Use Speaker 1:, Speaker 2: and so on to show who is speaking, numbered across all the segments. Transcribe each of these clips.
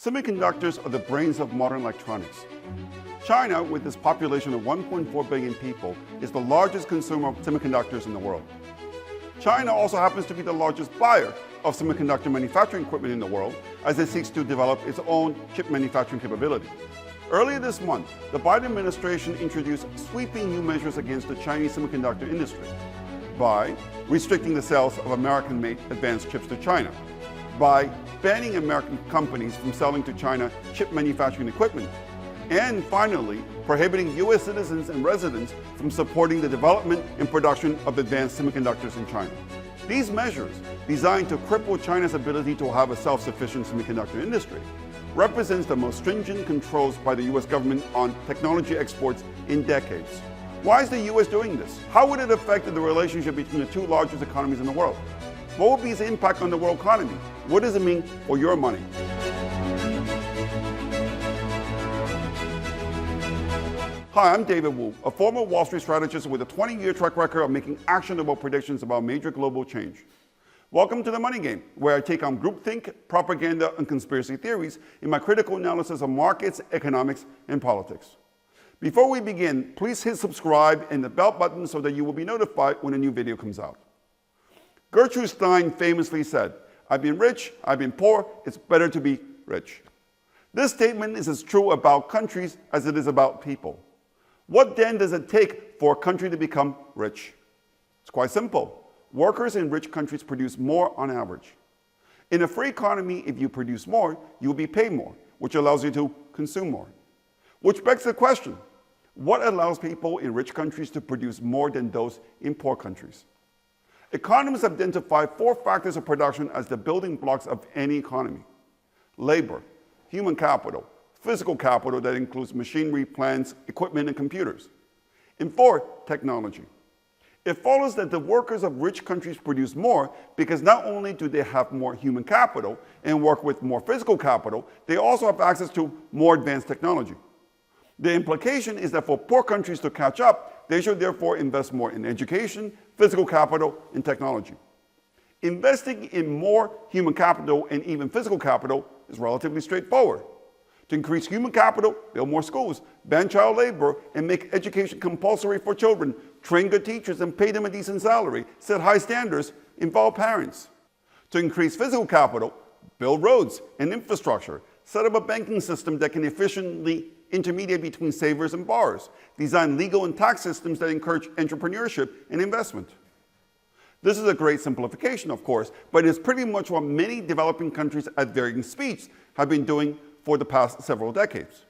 Speaker 1: Semiconductors are the brains of modern electronics. China, with its population of 1.4 billion people, is the largest consumer of semiconductors in the world. China also happens to be the largest buyer of semiconductor manufacturing equipment in the world as it seeks to develop its own chip manufacturing capability. Earlier this month, the Biden administration introduced sweeping new measures against the Chinese semiconductor industry by restricting the sales of American-made advanced chips to China, by banning American companies from selling to China chip manufacturing equipment, and finally, prohibiting U.S. citizens and residents from supporting the development and production of advanced semiconductors in China. These measures, designed to cripple China's ability to have a self-sufficient semiconductor industry, represents the most stringent controls by the U.S. government on technology exports in decades. Why is the U.S. doing this? How would it affect the relationship between the two largest economies in the world? What will be its impact on the world economy? What does it mean for your money? Hi, I'm David Wu, a former Wall Street strategist with a 20-year track record of making actionable predictions about major global change. Welcome to The Money Game, where I take on groupthink, propaganda, and conspiracy theories in my critical analysis of markets, economics, and politics. Before we begin, please hit subscribe and the bell button so that you will be notified when a new video comes out. Gertrude Stein famously said, "I've been rich, I've been poor, it's better to be rich." This statement is as true about countries as it is about people. What then does it take for a country to become rich? It's quite simple. Workers in rich countries produce more on average. In a free economy, if you produce more, you'll be paid more, which allows you to consume more. Which begs the question, what allows people in rich countries to produce more than those in poor countries? Economists identify four factors of production as the building blocks of any economy: labor, human capital, physical capital that includes machinery, plants, equipment, and computers, and four, technology. It follows that the workers of rich countries produce more because not only do they have more human capital and work with more physical capital, they also have access to more advanced technology. The implication is that for poor countries to catch up, they should therefore invest more in education, physical capital, and technology. Investing in more human capital and even physical capital is relatively straightforward. To increase human capital, build more schools, ban child labor, and make education compulsory for children, train good teachers and pay them a decent salary, set high standards, involve parents. To increase physical capital, build roads and infrastructure, set up a banking system that can efficiently intermediate between savers and borrowers, design legal and tax systems that encourage entrepreneurship and investment. This is a great simplification, of course, but it's pretty much what many developing countries at varying speeds have been doing for the past several decades.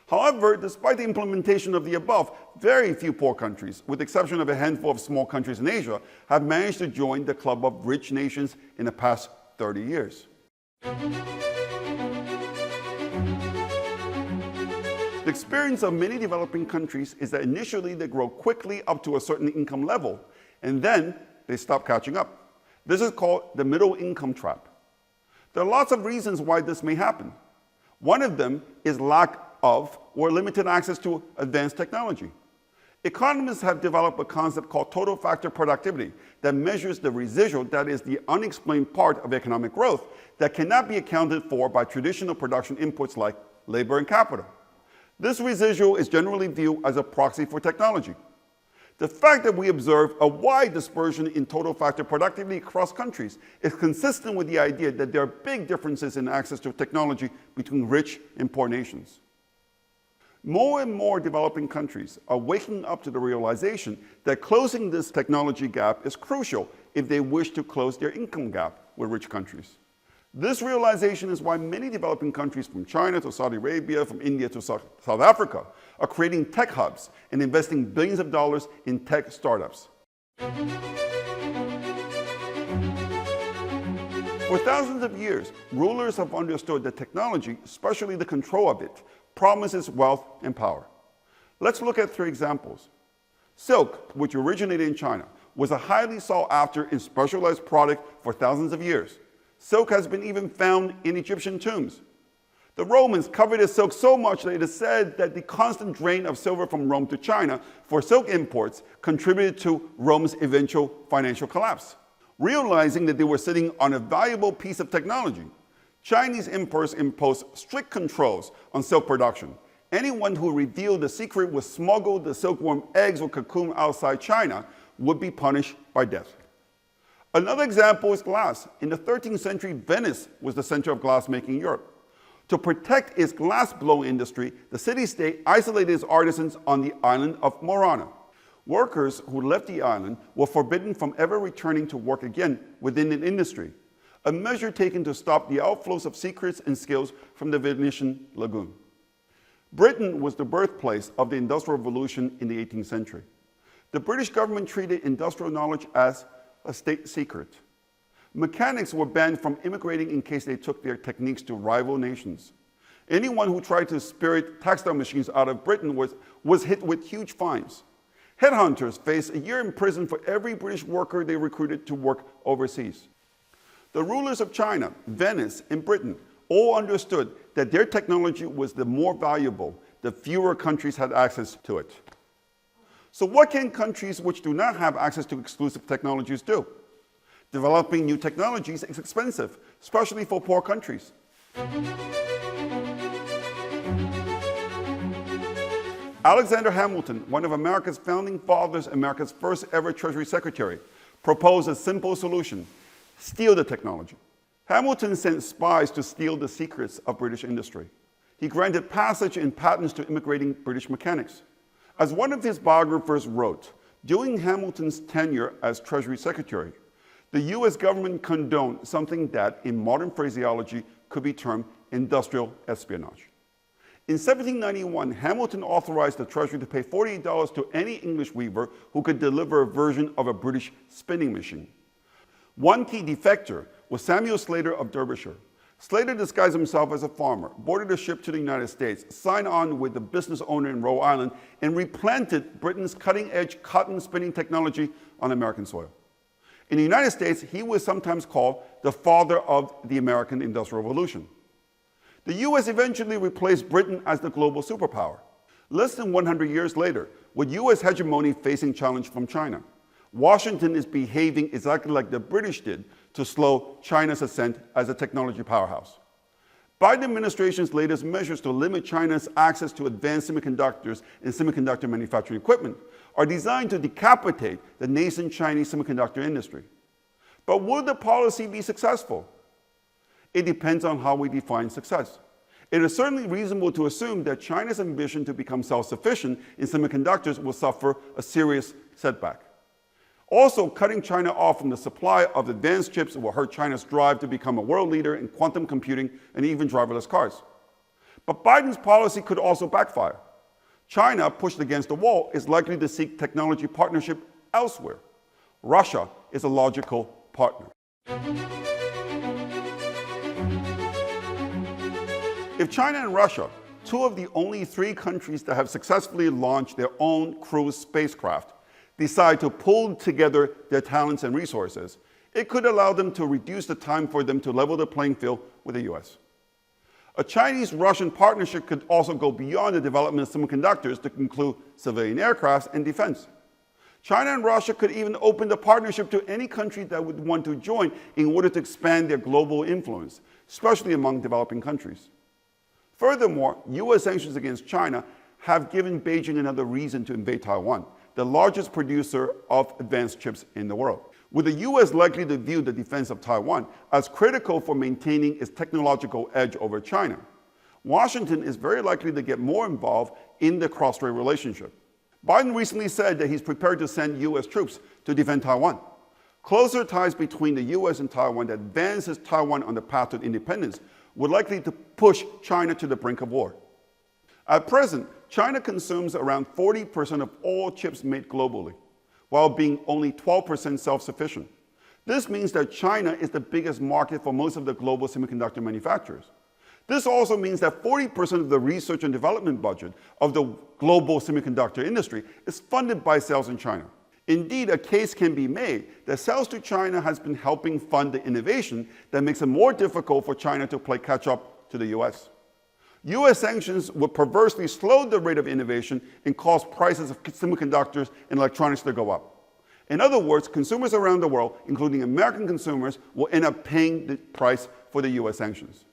Speaker 1: However, despite the implementation of the above, very few poor countries, with the exception of a handful of small countries in Asia, have managed to join the club of rich nations in the past 30 years. The experience of many developing countries is that initially they grow quickly up to a certain income level, and then they stop catching up. This is called the middle income trap. There are lots of reasons why this may happen. One of them is lack of or limited access to advanced technology. Economists have developed a concept called total factor productivity that measures the residual, that is the unexplained part of economic growth, that cannot be accounted for by traditional production inputs like labor and capital. This residual is generally viewed as a proxy for technology. The fact that we observe a wide dispersion in total factor productivity across countries is consistent with the idea that there are big differences in access to technology between rich and poor nations. More and more developing countries are waking up to the realization that closing this technology gap is crucial if they wish to close their income gap with rich countries. This realization is why many developing countries, from China to Saudi Arabia, from India to South Africa, are creating tech hubs and investing billions of dollars in tech startups. For thousands of years, rulers have understood that technology, especially the control of it, promises wealth and power. Let's look at three examples. Silk, which originated in China, was a highly sought after and specialized product for thousands of years. Silk has been even found in Egyptian tombs. The Romans coveted silk so much that it is said that the constant drain of silver from Rome to China for silk imports contributed to Rome's eventual financial collapse. Realizing that they were sitting on a valuable piece of technology, Chinese importers imposed strict controls on silk production. Anyone who revealed the secret was smuggled the silkworm eggs or cocoon outside China would be punished by death. Another example is glass. In the 13th century, Venice was the center of glassmaking in Europe. To protect its glassblowing industry, the city-state isolated its artisans on the island of Murano. Workers who left the island were forbidden from ever returning to work again within an industry, a measure taken to stop the outflows of secrets and skills from the Venetian lagoon. Britain was the birthplace of the Industrial Revolution in the 18th century. The British government treated industrial knowledge as a state secret. Mechanics were banned from immigrating in case they took their techniques to rival nations. Anyone who tried to spirit textile machines out of Britain was hit with huge fines. Headhunters faced a year in prison for every British worker they recruited to work overseas. The rulers of China, Venice, and Britain all understood that their technology was the more valuable, the fewer countries had access to it. So what can countries which do not have access to exclusive technologies do? Developing new technologies is expensive, especially for poor countries. Alexander Hamilton, one of America's founding fathers, America's first ever Treasury Secretary, proposed a simple solution: steal the technology. Hamilton sent spies to steal the secrets of British industry. He granted passage and patents to immigrating British mechanics. As one of his biographers wrote, during Hamilton's tenure as Treasury Secretary, the US government condoned something that, in modern phraseology, could be termed industrial espionage. In 1791, Hamilton authorized the Treasury to pay $48 to any English weaver who could deliver a version of a British spinning machine. One key defector was Samuel Slater of Derbyshire. Slater disguised himself as a farmer, boarded a ship to the United States, signed on with the business owner in Rhode Island, and replanted Britain's cutting-edge cotton spinning technology on American soil. In the United States, he was sometimes called the father of the American Industrial Revolution. The US eventually replaced Britain as the global superpower. Less than 100 years later, with US hegemony facing challenge from China, Washington is behaving exactly like the British did to slow China's ascent as a technology powerhouse. Biden administration's latest measures to limit China's access to advanced semiconductors and semiconductor manufacturing equipment are designed to decapitate the nascent Chinese semiconductor industry. But will the policy be successful? It depends on how we define success. It is certainly reasonable to assume that China's ambition to become self-sufficient in semiconductors will suffer a serious setback. Also, cutting China off from the supply of advanced chips will hurt China's drive to become a world leader in quantum computing and even driverless cars. But Biden's policy could also backfire. China, pushed against the wall, is likely to seek technology partnership elsewhere. Russia is a logical partner. If China and Russia, two of the only three countries that have successfully launched their own cruise spacecraft, decide to pull together their talents and resources, it could allow them to reduce the time for them to level the playing field with the US. A Chinese-Russian partnership could also go beyond the development of semiconductors to include civilian aircraft and defense. China and Russia could even open the partnership to any country that would want to join in order to expand their global influence, especially among developing countries. Furthermore, US sanctions against China have given Beijing another reason to invade Taiwan, the largest producer of advanced chips in the world. With the US likely to view the defense of Taiwan as critical for maintaining its technological edge over China, Washington is very likely to get more involved in the cross-strait relationship. Biden recently said that he's prepared to send US troops to defend Taiwan. Closer ties between the US and Taiwan that advances Taiwan on the path to independence would likely to push China to the brink of war. At present, China consumes around 40% of all chips made globally, while being only 12% self-sufficient. This means that China is the biggest market for most of the global semiconductor manufacturers. This also means that 40% of the research and development budget of the global semiconductor industry is funded by sales in China. Indeed, a case can be made that sales to China has been helping fund the innovation that makes it more difficult for China to play catch-up to the US. US sanctions would perversely slow the rate of innovation and cause prices of semiconductors and electronics to go up. In other words, consumers around the world, including American consumers, will end up paying the price for the US sanctions.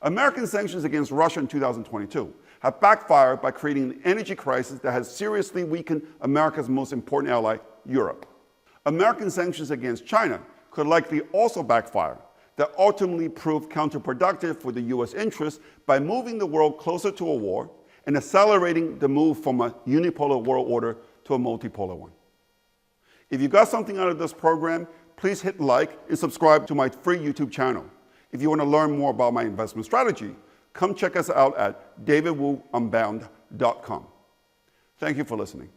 Speaker 1: American sanctions against Russia in 2022 have backfired by creating an energy crisis that has seriously weakened America's most important ally, Europe. American sanctions against China could likely also backfire, that ultimately prove counterproductive for the US interests by moving the world closer to a war and accelerating the move from a unipolar world order to a multipolar one. If you got something out of this program, please hit like and subscribe to my free YouTube channel. If you want to learn more about my investment strategy, come check us out at davidwuunbound.com. Thank you for listening.